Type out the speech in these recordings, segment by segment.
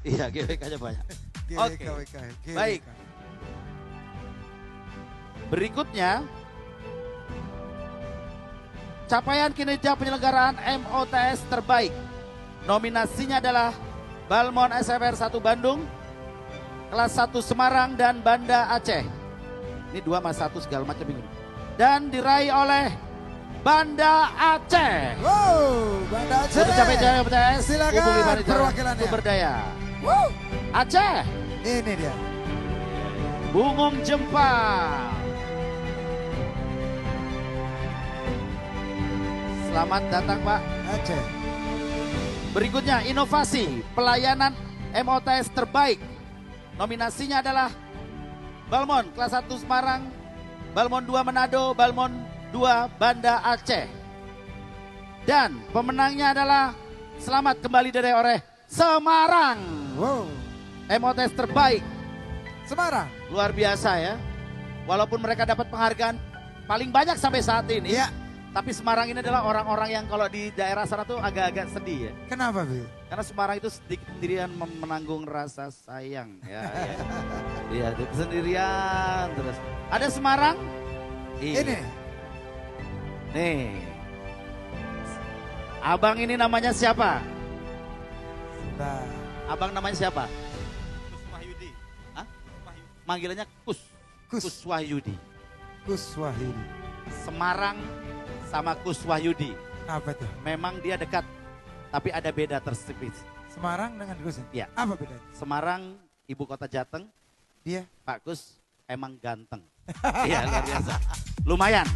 Iya, GWK-nya banyak. GWK, Oke. GWK, GWK. Baik. Berikutnya, capaian kinerja penyelenggaraan MOTS terbaik. Nominasinya adalah Balmon SFR 1 Bandung, kelas 1 Semarang dan Banda Aceh. Ini 2 mas 1 segala macam ini. Dan diraih oleh Banda Aceh. Wow, Banda Aceh. Untuk capai jaya MOTS, Silakan hubungi Panitia perwakilannya. Sumber Daya. Wow, Aceh, ini dia. Bungong Jempang. Selamat datang Pak. Aceh. Berikutnya inovasi pelayanan MOTS terbaik. Nominasinya adalah Balmon kelas 1 Semarang, Balmon 2 Manado, Balmon 2 Banda Aceh. Dan pemenangnya adalah selamat kembali dari oleh Semarang. Wow, MOTS terbaik. Semarang. Luar biasa ya. Walaupun mereka dapat penghargaan paling banyak sampai saat ini. Iya. Tapi Semarang ini adalah orang-orang yang kalau di daerah sana tuh agak-agak sedih ya. Kenapa, Bil? Karena Semarang itu sedikit sendirian menanggung rasa sayang. Ya, ya. Iya, itu sendirian terus. Ada Semarang? Iya. Ini. Nih. Abang ini namanya siapa? Nah, Abang namanya siapa? Kus Wahyudi. Hah? Manggilannya Kus. Kus. Kus Wahyudi. Kus Wahidi. Semarang sama Kus Wahyudi. Apa tuh? Memang dia dekat, tapi ada beda tersebut. Semarang dengan Kus. Iya. Apa bedanya? Semarang ibu kota Jateng, Dia. Pak Kus emang ganteng. Iya luar biasa. Lumayan.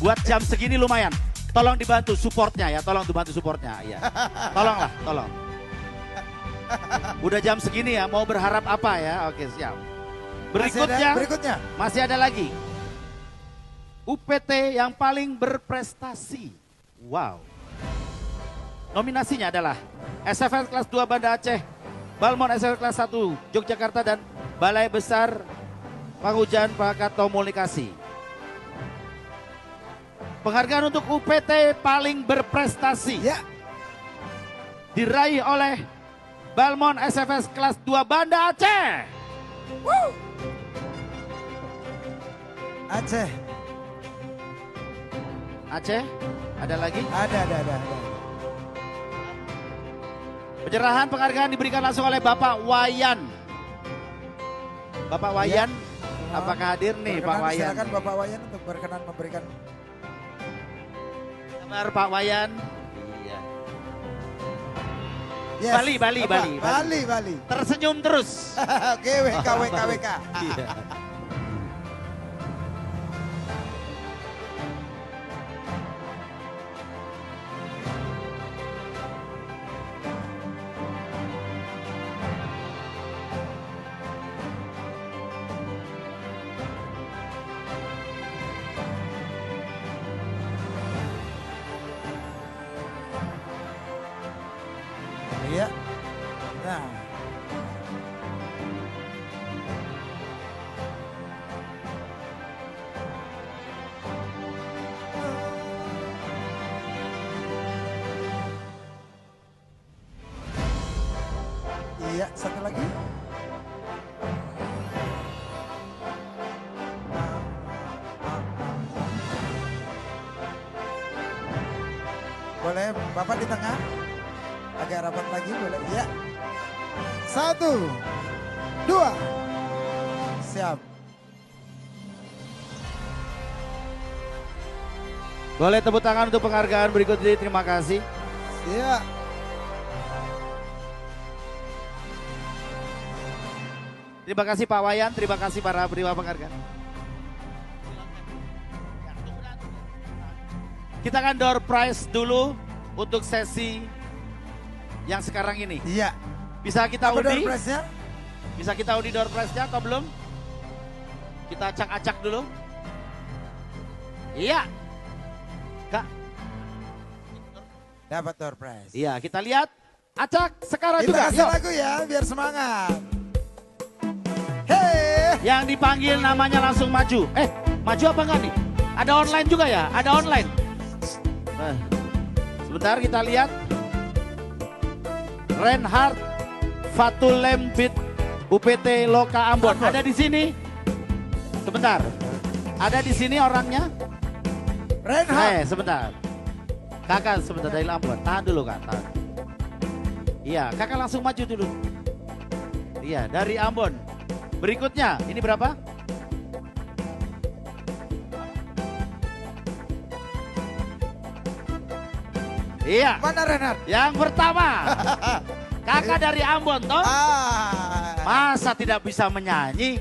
Buat jam segini lumayan. Tolong dibantu supportnya ya, tolong dibantu supportnya. Iya. Tolonglah, tolong. Udah jam segini ya, mau berharap apa ya? Oke siap. Berikutnya. Masih ada lagi. UPT yang paling berprestasi. Wow. Nominasinya adalah SFR kelas 2 Banda Aceh, Balmon SFR kelas 1 Yogyakarta dan Balai Besar Penghujan Bakat Komunikasi. Penghargaan untuk UPT paling berprestasi Ya. diraih oleh Balmon SFS kelas 2 Banda Aceh. Woo. Aceh. Aceh, ada lagi? Ada. Penyerahan penghargaan diberikan langsung oleh Bapak Wayan. Bapak Wayan, apakah hadir nih Pak Wayan? Silakan Bapak Wayan untuk berkenan memberikan. Kabar Pak Wayan. Iya. Yes. Bali. Tersenyum terus. GWK, WK. Iya. Iya. Nah. Iya, satu lagi. Boleh Bapak di tengah? Agak rapat lagi boleh? Ya. 1, 2. Siap. Boleh tepuk tangan untuk penghargaan berikut ini. Terima kasih. Iya. Terima kasih Pak Wayan, terima kasih para penerima penghargaan. Kita akan door prize dulu untuk sesi yang sekarang ini. Iya. Bisa kita Apa door undi? prize-nya? Bisa kita undi door prize-nya atau belum? Kita acak-acak dulu. Iya. Kak. Dapat door prize. Iya, kita lihat. Acak sekarang Kita juga. kasih Yuk. lagu ya biar semangat. Hey. Yang dipanggil namanya langsung maju. Maju apa enggak nih? Ada online juga ya? Ada online. Sebentar kita lihat. Reinhard Fatul Lembit UPT Loka Ambon. Ada di sini? Sebentar. Ada di sini orangnya? Reinhard. Sebentar. Kakak sebentar dari Ambon. Tahan dulu kak. Tahan. Iya, kakak langsung maju dulu. Iya, dari Ambon. Berikutnya, ini berapa? Iya. Mana Reinhard? Yang pertama. Kakak dari Ambon toh? Masa tidak bisa menyanyi?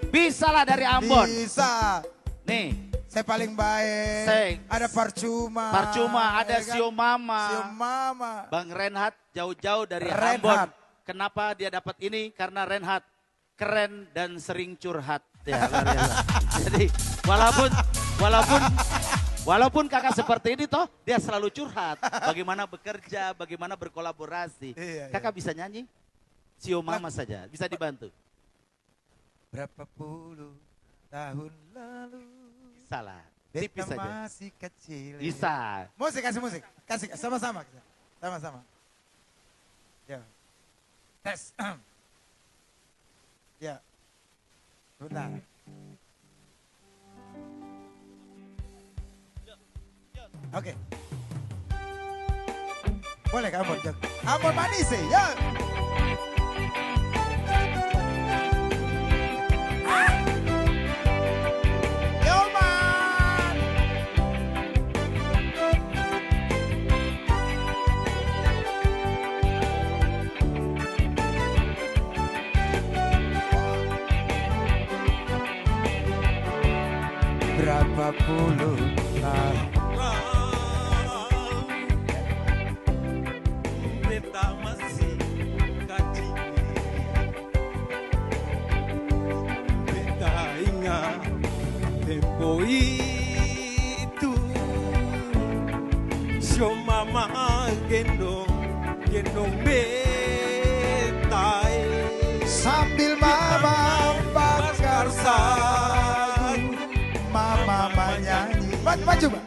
Bisalah dari Ambon. Bisa. Nih, Saya paling baik. Ada Parcuma. ada ya kan? Sio Mama. Sio Mama. Bang Reinhard jauh-jauh dari Reinhard. Ambon. Kenapa dia dapat ini? Karena Reinhard keren dan sering curhat. Ya, luar biasa. Jadi walaupun kakak seperti ini toh, dia selalu curhat. Bagaimana bekerja, bagaimana berkolaborasi. Iya, Kakak bisa nyanyi? Sio Mama saja, bisa dibantu. Berapa puluh tahun lalu. Salah, Beta tipis saja. masih kecil. Bisa. Musik, kasih musik. Kasih, sama-sama. Sama-sama. Ya. Tes. Ya. Sebentar. Oke. Boleh Kak Ambon? Ambon manis sih, ya. Yoman. Berapa puluh tahun. Beta masih kecil. Beta ingat tempo itu. Sio mama gendong beta. Sambil mama bakar sagu, mama menyanyi. Maju, Mbak.